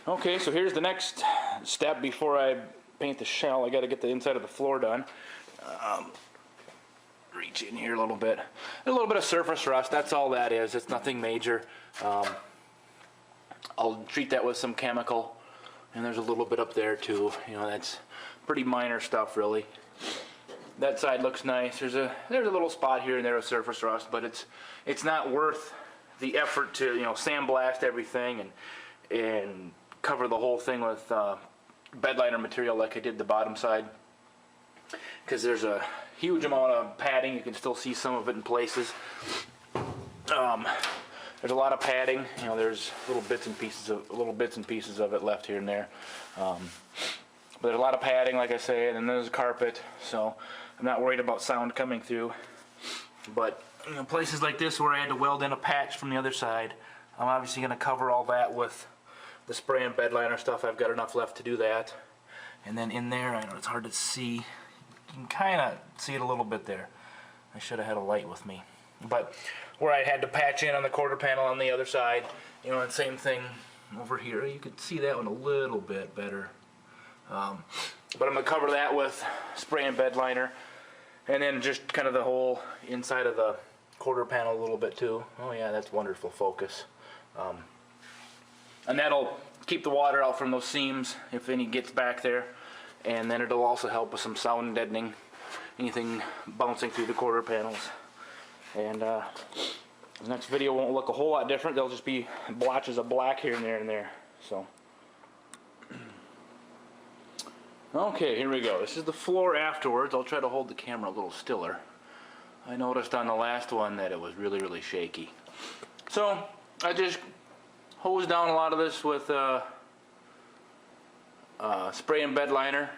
Okay, so here's the next step before I paint the shell. I got to get the inside of the floor done. Reach in here a little bit of surface rust. That's all that is. It's nothing major. I'll treat that with some chemical, and there's a little bit up there too. You know, that's pretty minor stuff, really. That side looks nice. There's a little spot here and there of surface rust, but it's not worth the effort to, you know, sandblast everything and cover the whole thing with bed liner material like I did the bottom side, because there's a huge amount of padding. You can still see some of it in places. There's a lot of padding. You know, there's little bits and pieces of it left here and there. But there's a lot of padding, like I say, and then there's carpet, so I'm not worried about sound coming through. But you know, places like this where I had to weld in a patch from the other side, I'm obviously going to cover all that with the spray and bed liner stuff. I've got enough left to do that. And then in there, I know it's hard to see. You can kind of see it a little bit there. I should have had a light with me. But where I had to patch in on the quarter panel on the other side, you know, and same thing over here. You could see that one a little bit better. But I'm going to cover that with spray and bed liner, and then just kind of the whole inside of the quarter panel a little bit too. Oh yeah, that's wonderful focus. And that'll keep the water out from those seams if any gets back there, and then it'll also help with some sound deadening, anything bouncing through the quarter panels. And the next video won't look a whole lot different. There'll just be blotches of black here and there. So, okay, here we go. This is the floor afterwards. I'll try to hold the camera a little stiller. I noticed on the last one that it was really shaky. So I just hosed down a lot of this with spray and bed liner.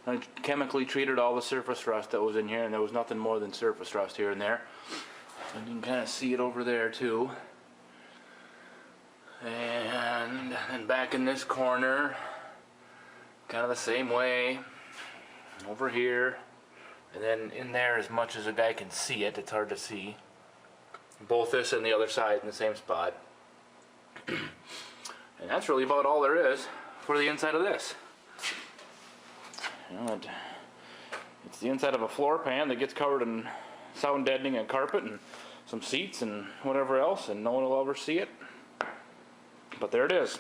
I chemically treated all the surface rust that was in here, and there was nothing more than surface rust here and there. And you can kind of see it over there too. And then back in this corner, kind of the same way. Over here. And then in there, as much as a guy can see it, it's hard to see. Both this and the other side in the same spot. And that's really about all there is for the inside of this. You know, it's the inside of a floor pan that gets covered in sound deadening and carpet and some seats and whatever else, and no one will ever see it. But there it is.